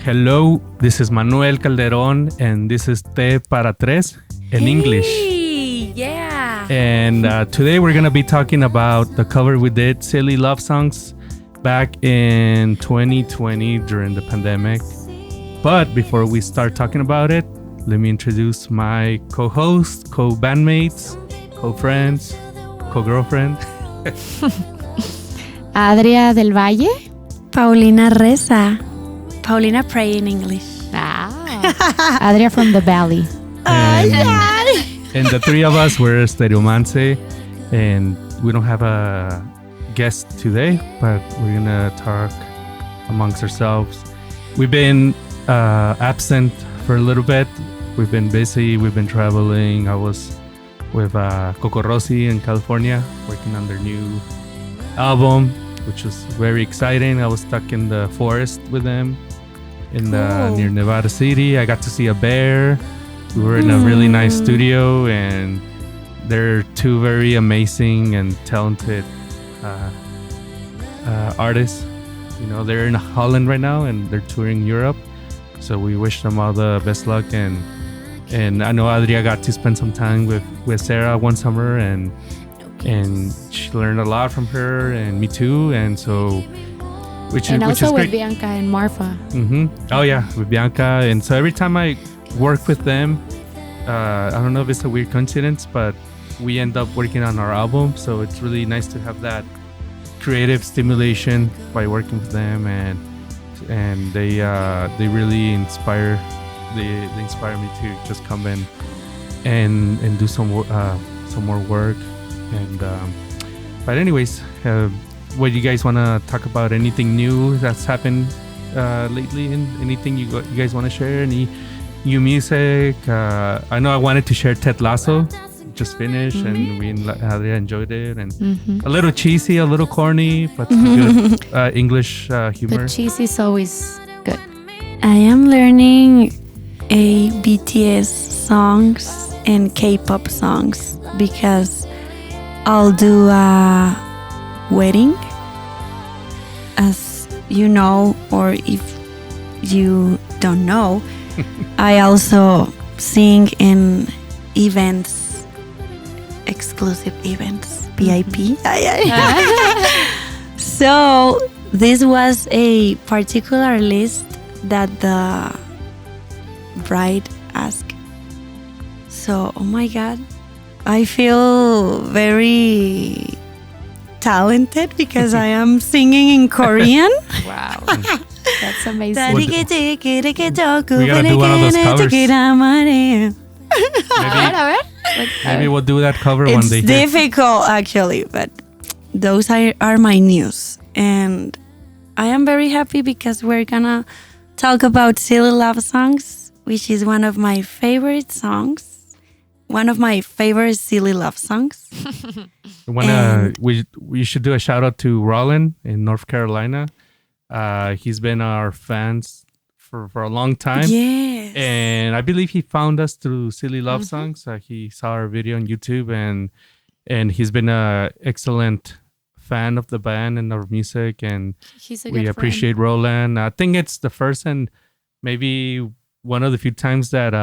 Hello, this is Manuel Calderon, and this is Te para Tres in English. Yeah. And today we're going to be talking about the cover we did, Silly Love Songs, back in 2020 during the pandemic. But before we start talking about it, let me introduce my co-host, co-bandmates, co-friends, co-girlfriend. Adria del Valle. Paulina Reza. Paulina pray in English. Adria from the Valley. And the three of us were Estereomance, and we don't have a guest today, but we're going to talk amongst ourselves. We've been absent for a little bit. We've been busy. We've been traveling. I was with Coco Rossi in California working on their new album, which was very exciting. I was stuck in the forest with them near Nevada City. I got to see a bear. We were in a really nice studio, and they're two very amazing and talented artists. You know, they're in Holland right now and they're touring Europe. So we wish them all the best luck. And I know Adria got to spend some time with Sarah one summer, and she learned a lot from her, and me too. And so, which also is with great. Bianca and Marfa. Mm-hmm. Oh yeah, with Bianca. And so every time I work with them, I don't know if it's a weird coincidence, but we end up working on our album. So it's really nice to have that creative stimulation by working with them, and they really inspire. They inspire me to just come in and do some more work. And but anyways, what do you guys want to talk about? Anything new that's happened lately? And anything you guys want to share? Any new music? I know I wanted to share Ted Lasso. Just finished, and we and Adria enjoyed it, and a little cheesy, a little corny, but good English humor. But cheesy is always good. I am learning BTS songs and K-pop songs because I'll do a wedding, as you know, or if you don't know. I also sing in events, exclusive events, VIP. So this was a particular list that the bride asked. So, oh my God, I feel very talented because I am singing in Korean. Wow. That's amazing. We gotta do one of those covers. Maybe we'll do that cover one day. It's difficult, actually, but those are my news. And I am very happy because we're gonna talk about Silly Love Songs, which is one of my favorite songs. One of my favorite Silly Love songs. We should do a shout out to Rollin in North Carolina. He's been our fans for a long time. Yes. And I believe he found us through Silly Love Songs. He saw our video on YouTube, and he's been an excellent fan of the band and our music. And He's a good we appreciate Roland. I think it's the first and maybe one of the few times that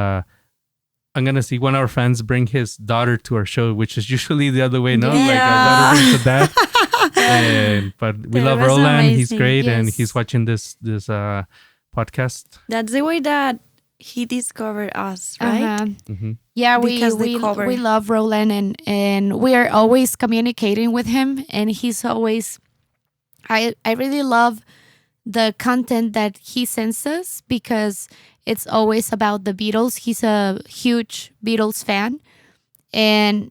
I'm going to see one of our fans bring his daughter to our show, which is usually the other way, no? Yeah. Like our daughter brings the dad. But we love was Roland. He's amazing. great. And Yes. he's watching this podcast. That's the way that he discovered us, right? Mm-hmm. Yeah, Because the cover. we love Roland, and we are always communicating with him, and he's always. I really love the content that he sends us because it's always about the Beatles. He's a huge Beatles fan, and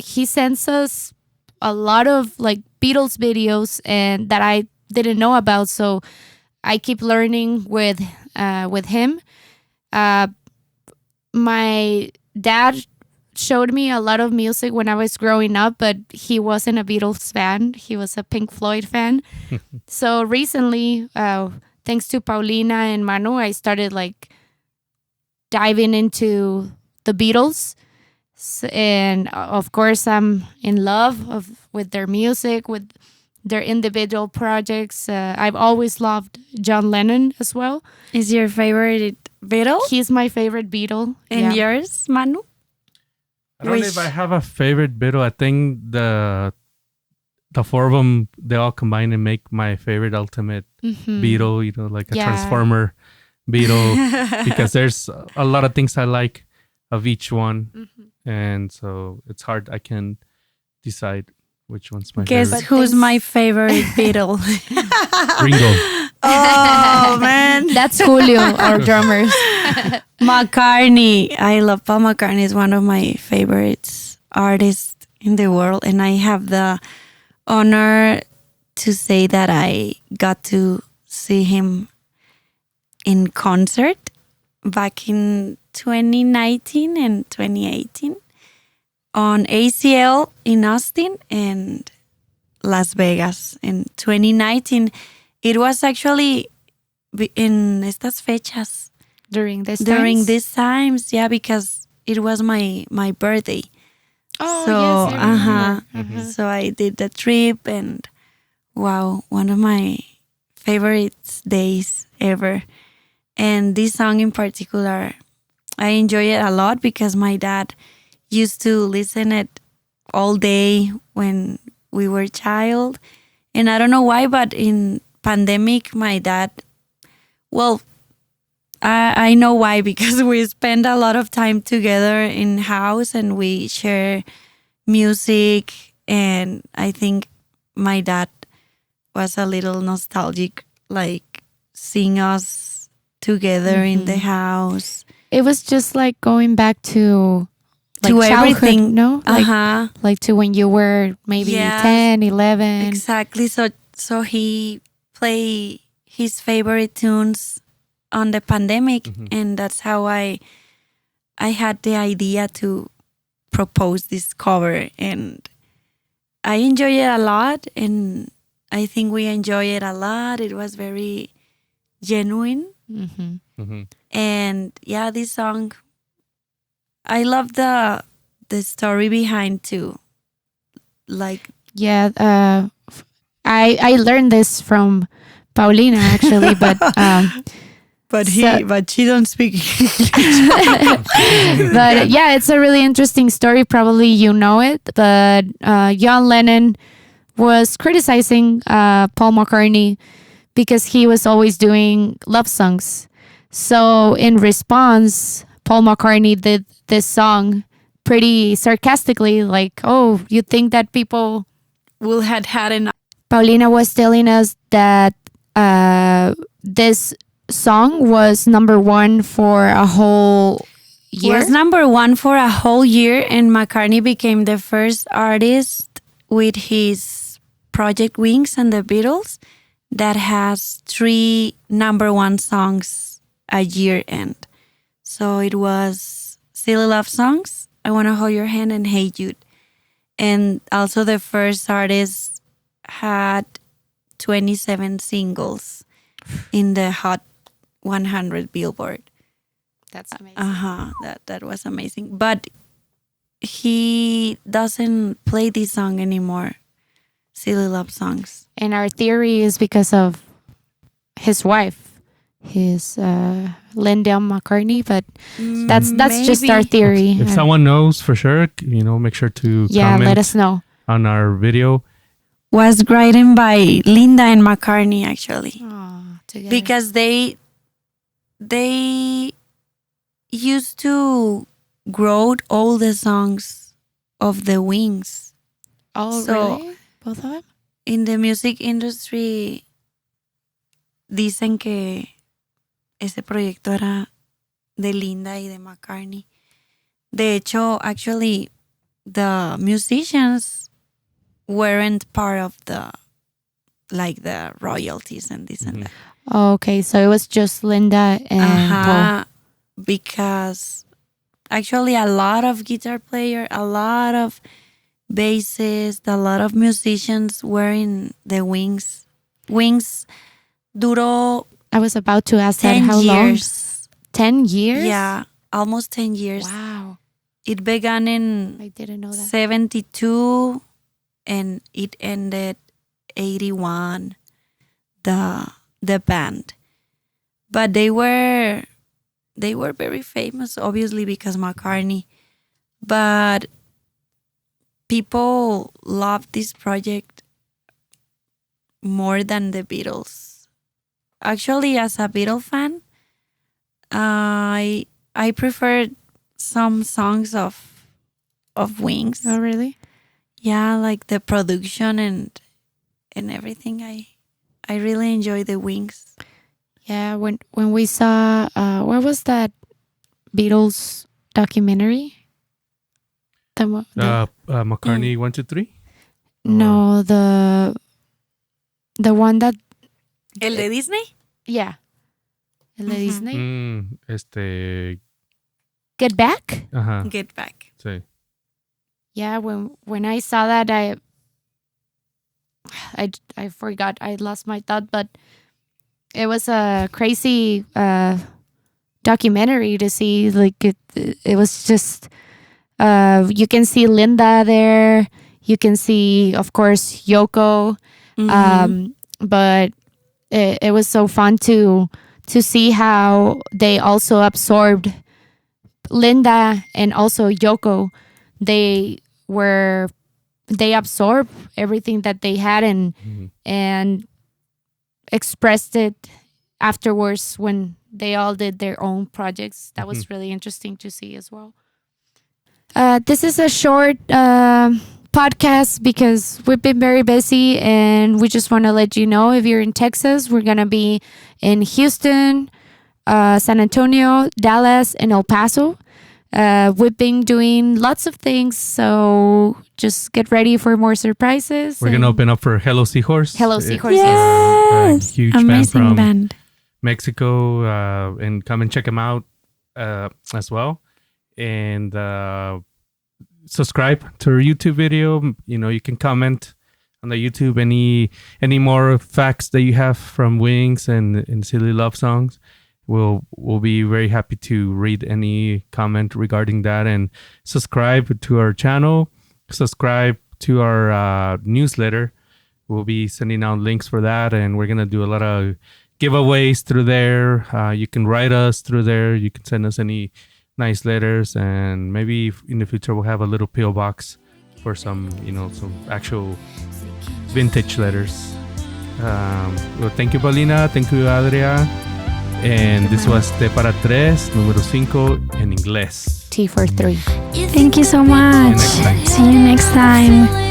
he sends us a lot of like Beatles videos and that I didn't know about. So I keep learning with him. My dad showed me a lot of music when I was growing up, but he wasn't a Beatles fan. He was a Pink Floyd fan. So recently, thanks to Paulina and Manu, I started like diving into the Beatles. And of course, I'm in love with their music, with their individual projects. I've always loved John Lennon as well. Is your favorite Beatle? He's my favorite Beatle. And yours, Manu? I don't know if I have a favorite Beatle. I think the four of them, they all combine and make my favorite ultimate Beatle, you know, like a Transformer Beatle, because there's a lot of things I like of each one. And so it's hard. I can decide which one's my favorite. Guess who's my favorite Beatle? Ringo. Oh, man. That's Julio, our drummer. McCartney. I love Paul McCartney. Is one of my favorites artists in the world. And I have the honor to say that I got to see him in concert back in 2019 and 2018 on ACL in Austin and Las Vegas. In 2019, it was actually in estas fechas. During these times, yeah, because it was my birthday. Oh, so, yes, I remember. So I did the trip, and wow, one of my favorite days ever. And this song in particular, I enjoy it a lot because my dad used to listen it all day when we were child. And I don't know why, but in pandemic, my dad, well, I know why, because we spend a lot of time together in house and we share music. And I think my dad was a little nostalgic, like seeing us together in the house. It was just like going back to everything, no? Like to when you were maybe 10, 11. Exactly. So he play his favorite tunes on the pandemic, and that's how I had the idea to propose this cover, and I enjoy it a lot, and I think we enjoy it a lot. It was very genuine. And yeah, this song, I love the story behind too. Like, yeah, I learned this from Paulina actually, but but she don't speak English. But yeah, it's a really interesting story. Probably you know it, but John Lennon was criticizing Paul McCartney because he was always doing love songs. So in response, Paul McCartney did this song pretty sarcastically, like, "Oh, you think that people will had enough?" Paulina was telling us that this song was number one for a whole year. Was number one for a whole year, and McCartney became the first artist with his Project Wings and the Beatles that has 3 number one songs a year end. So it was Silly Love Songs, I Wanna Hold Your Hand, and Hey Jude. And also the first artist had 27 singles in the Hot 100 Billboard. That's amazing. That was amazing. But he doesn't play this song anymore, Silly Love Songs. And our theory is because of his wife, his Linda McCartney. But that's just our theory. If someone knows for sure, make sure to comment. Let us know on our video. Was written by Linda and McCartney actually. Together. Because they used to wrote all the songs of the Wings. Oh, really? Both of them? In the music industry, dicen que ese proyecto era de Linda y de McCartney. De hecho, actually, the musicians weren't part of the royalties and this and that. Oh, okay, so it was just Linda and Paul. Because actually a lot of guitar players, a lot of bassists, a lot of musicians were in the Wings. Wings duró I was about to ask that. 10 How years. Long? 10 years? Yeah, almost 10 years. Wow. It began in I didn't know that. 72 and it ended 81, the band. But they were very famous, obviously, because McCartney. But people loved this project more than the Beatles. Actually, as a Beatle fan, I prefer some songs of Wings. Oh, really? Yeah, like the production and everything. I really enjoy the Wings. Yeah, when we saw what was that Beatles documentary? McCartney 1, 2, 3. No, the one that El de Disney? yeah, el de Disney. Get Back. Get Back. Sí. Yeah, when I saw that, I forgot. I lost my thought, but it was a crazy documentary to see. Like it was just you can see Linda there. You can see, of course, Yoko. But it was so fun to see how they also absorbed Linda and also Yoko. They absorbed everything that they had and expressed it afterwards when they all did their own projects. That was really interesting to see as well. This is a short podcast because we've been very busy, and we just want to let you know, if you're in Texas, we're going to be in Houston, San Antonio, Dallas, and El Paso. We've been doing lots of things, so just get ready for more surprises. We're going to open up for Hello Seahorse. Hello Seahorse, yes. A huge Amazing band from band. Mexico, and come and check them out as well. And subscribe to our YouTube video. You can comment on the YouTube any more facts that you have from Wings and Silly Love Songs. We'll be very happy to read any comment regarding that, and subscribe to our channel. Subscribe to our newsletter. We'll be sending out links for that, and we're gonna do a lot of giveaways through there. You can write us through there. You can send us any nice letters, and maybe in the future we'll have a little PO box for some actual vintage letters. Well, thank you, Paulina. Thank you, Adria. And this was T para Tres, número 5 en inglés. T for 3. Thank you so much. See you next time. See you next time.